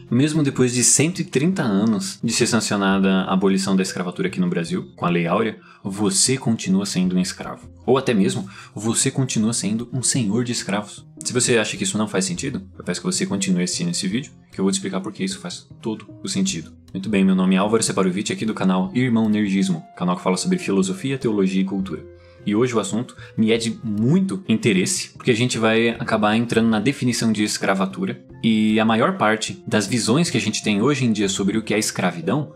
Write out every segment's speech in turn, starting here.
mesmo depois de 130 anos de ser sancionada a abolição da escravatura aqui no Brasil, com a Lei Áurea, você continua sendo um escravo. Ou até mesmo, você continua sendo um senhor de escravos. Se você acha que isso não faz sentido, eu peço que você continue assistindo esse vídeo, que eu vou te explicar porque isso faz todo o sentido. Muito bem, meu nome é Álvaro Separovic, aqui do canal Irmão Nergismo, canal que fala sobre filosofia, teologia e cultura. E hoje o assunto me é de muito interesse, porque a gente vai acabar entrando na definição de escravatura, e a maior parte das visões que a gente tem hoje em dia sobre o que é escravidão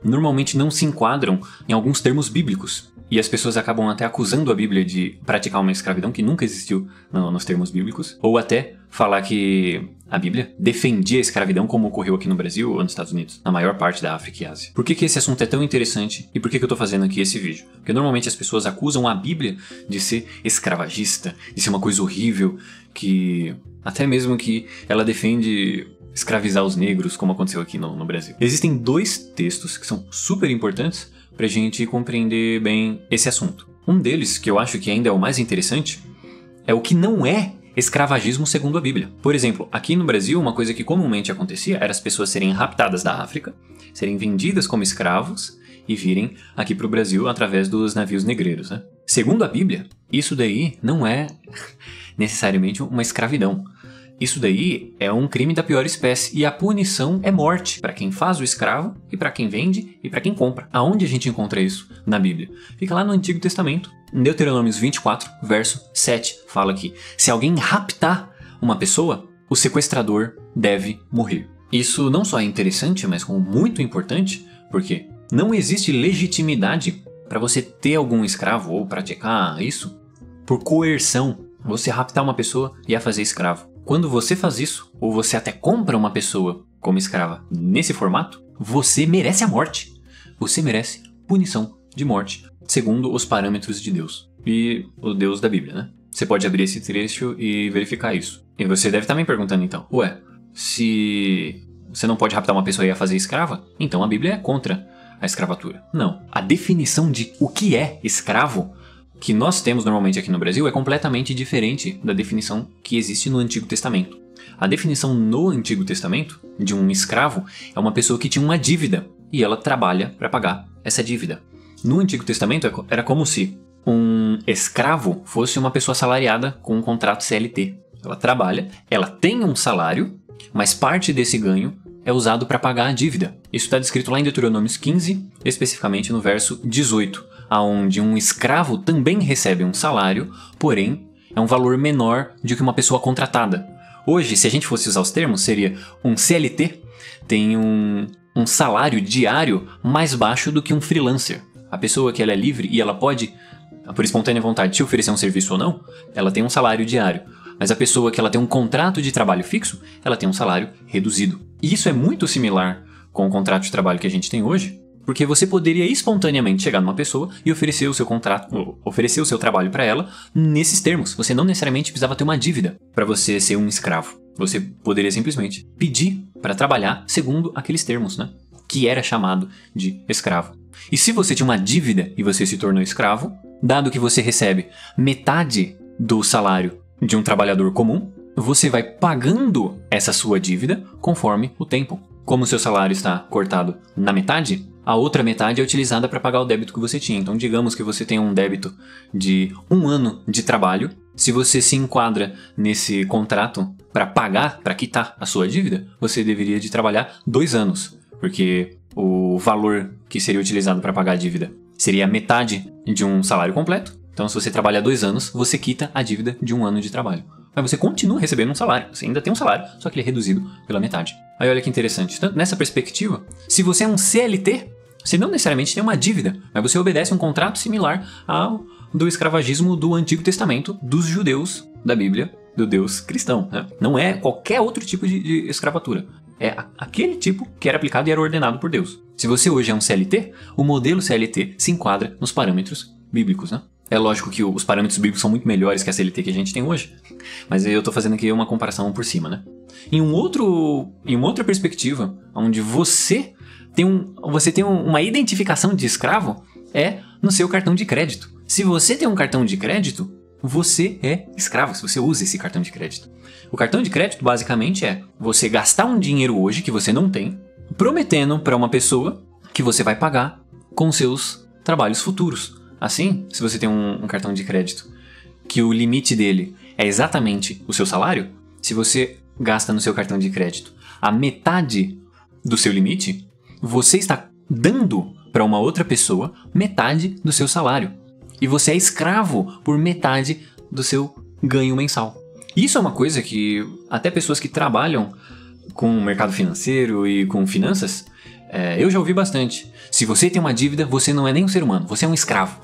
normalmente não se enquadram em alguns termos bíblicos. E as pessoas acabam até acusando a Bíblia de praticar uma escravidão que nunca existiu nos termos bíblicos, ou até falar que a Bíblia defendia a escravidão como ocorreu aqui no Brasil ou nos Estados Unidos, na maior parte da África e Ásia. Por que esse assunto é tão interessante e por que eu tô fazendo aqui esse vídeo? Porque normalmente as pessoas acusam a Bíblia de ser escravagista, de ser uma coisa horrível, que até mesmo que ela defende escravizar os negros, como aconteceu aqui no Brasil. Existem dois textos que são super importantes pra gente compreender bem esse assunto. Um deles, que eu acho que ainda é o mais interessante, é o que não é escravagismo segundo a Bíblia. Por exemplo, aqui no Brasil, uma coisa que comumente acontecia era as pessoas serem raptadas da África, serem vendidas como escravos e virem aqui pro Brasil através dos navios negreiros, né? Segundo a Bíblia, isso daí não é necessariamente uma escravidão. Isso daí é um crime da pior espécie e a punição é morte para quem faz o escravo e para quem vende e para quem compra. Aonde a gente encontra isso na Bíblia? Fica lá no Antigo Testamento. Em Deuteronômios 24, verso 7, fala que se alguém raptar uma pessoa, o sequestrador deve morrer. Isso não só é interessante, mas como muito importante, porque não existe legitimidade para você ter algum escravo ou praticar isso por coerção. Você raptar uma pessoa e a fazer escravo. Quando você faz isso, ou você até compra uma pessoa como escrava nesse formato, você merece a morte. Você merece punição de morte, segundo os parâmetros de Deus. E o Deus da Bíblia, né? Você pode abrir esse trecho e verificar isso. E você deve estar me perguntando então, ué, se você não pode raptar uma pessoa e a fazer escrava, então a Bíblia é contra a escravatura. Não. A definição de o que é escravo que nós temos normalmente aqui no Brasil é completamente diferente da definição que existe no Antigo Testamento. A definição no Antigo Testamento de um escravo é uma pessoa que tinha uma dívida e ela trabalha para pagar essa dívida. No Antigo Testamento era como se um escravo fosse uma pessoa assalariada com um contrato CLT. Ela trabalha, ela tem um salário, mas parte desse ganho é usado para pagar a dívida. Isso está descrito lá em Deuteronômios 15, especificamente no verso 18, onde um escravo também recebe um salário, porém é um valor menor do que uma pessoa contratada. Hoje, se a gente fosse usar os termos, seria um CLT tem um salário diário mais baixo do que um freelancer. A pessoa que ela é livre e ela pode, por espontânea vontade, te oferecer um serviço ou não, ela tem um salário diário. Mas a pessoa que ela tem um contrato de trabalho fixo, ela tem um salário reduzido. E isso é muito similar com o contrato de trabalho que a gente tem hoje, porque você poderia espontaneamente chegar numa pessoa e oferecer o seu contrato, oferecer o seu trabalho para ela nesses termos. Você não necessariamente precisava ter uma dívida para você ser um escravo. Você poderia simplesmente pedir para trabalhar segundo aqueles termos, né? Que era chamado de escravo. E se você tinha uma dívida e você se tornou escravo, dado que você recebe metade do salário de um trabalhador comum, você vai pagando essa sua dívida conforme o tempo. Como o seu salário está cortado na metade, a outra metade é utilizada para pagar o débito que você tinha. Então, digamos que você tem um débito de 1 ano de trabalho. Se você se enquadra nesse contrato para pagar, para quitar a sua dívida, você deveria de trabalhar 2 anos, porque o valor que seria utilizado para pagar a dívida seria a metade de um salário completo. Então, se você trabalha 2 anos, você quita a dívida de 1 ano de trabalho. Mas você continua recebendo um salário. Você ainda tem um salário, só que ele é reduzido pela metade. Aí olha que interessante. Então, nessa perspectiva, se você é um CLT, você não necessariamente tem uma dívida, mas você obedece um contrato similar ao do escravagismo do Antigo Testamento dos judeus da Bíblia, do Deus cristão, né? Não é qualquer outro tipo de escravatura. É aquele tipo que era aplicado e era ordenado por Deus. Se você hoje é um CLT, o modelo CLT se enquadra nos parâmetros bíblicos, né? É lógico que os parâmetros bíblicos são muito melhores que a CLT que a gente tem hoje, mas eu estou fazendo aqui uma comparação por cima, né? Em uma outra perspectiva, onde você tem uma identificação de escravo, é no seu cartão de crédito. Se você tem um cartão de crédito, você é escravo se você usa esse cartão de crédito. O cartão de crédito basicamente é você gastar um dinheiro hoje que você não tem, prometendo para uma pessoa que você vai pagar com seus trabalhos futuros. Assim, se você tem um cartão de crédito que o limite dele é exatamente o seu salário, se você gasta no seu cartão de crédito a metade do seu limite, você está dando para uma outra pessoa metade do seu salário. E você é escravo por metade do seu ganho mensal. Isso é uma coisa que até pessoas que trabalham com o mercado financeiro e com finanças, eu já ouvi bastante. Se você tem uma dívida, você não é nem um ser humano, você é um escravo.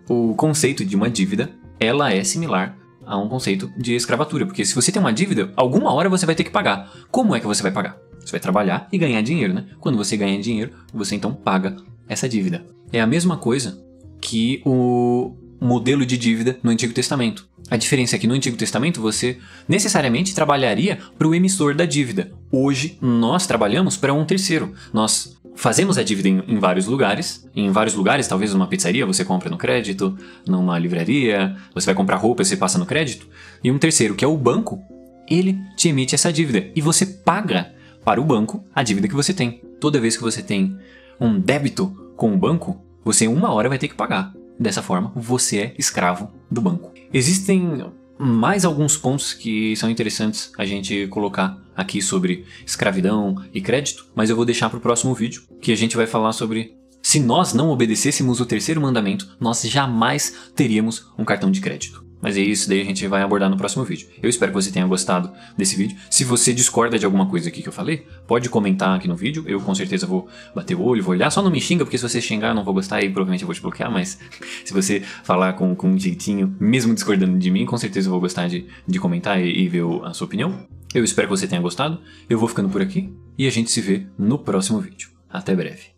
O conceito de uma dívida, ela é similar a um conceito de escravatura, porque se você tem uma dívida, alguma hora você vai ter que pagar. Como é que você vai pagar? Você vai trabalhar e ganhar dinheiro, né? Quando você ganha dinheiro, você então paga essa dívida. É a mesma coisa que o modelo de dívida no Antigo Testamento. A diferença é que no Antigo Testamento você necessariamente trabalharia para o emissor da dívida. Hoje nós trabalhamos para um terceiro. Nós fazemos a dívida em vários lugares. Em vários lugares, talvez numa pizzaria você compra no crédito, numa livraria, você vai comprar roupa e você passa no crédito. E um terceiro, que é o banco, ele te emite essa dívida e você paga para o banco a dívida que você tem. Toda vez que você tem um débito com o banco, você uma hora vai ter que pagar. Dessa forma, você é escravo do banco. Existem mais alguns pontos que são interessantes a gente colocar aqui sobre escravidão e crédito, mas eu vou deixar para o próximo vídeo, que a gente vai falar sobre se nós não obedecêssemos o terceiro mandamento, nós jamais teríamos um cartão de crédito. Mas é isso, daí a gente vai abordar no próximo vídeo. Eu espero que você tenha gostado desse vídeo. Se você discorda de alguma coisa aqui que eu falei, pode comentar aqui no vídeo. Eu com certeza vou bater o olho, vou olhar. Só não me xinga, porque se você xingar eu não vou gostar e provavelmente eu vou te bloquear. Mas se você falar com um jeitinho, mesmo discordando de mim, com certeza eu vou gostar de comentar e ver a sua opinião. Eu espero que você tenha gostado. Eu vou ficando por aqui e a gente se vê no próximo vídeo. Até breve.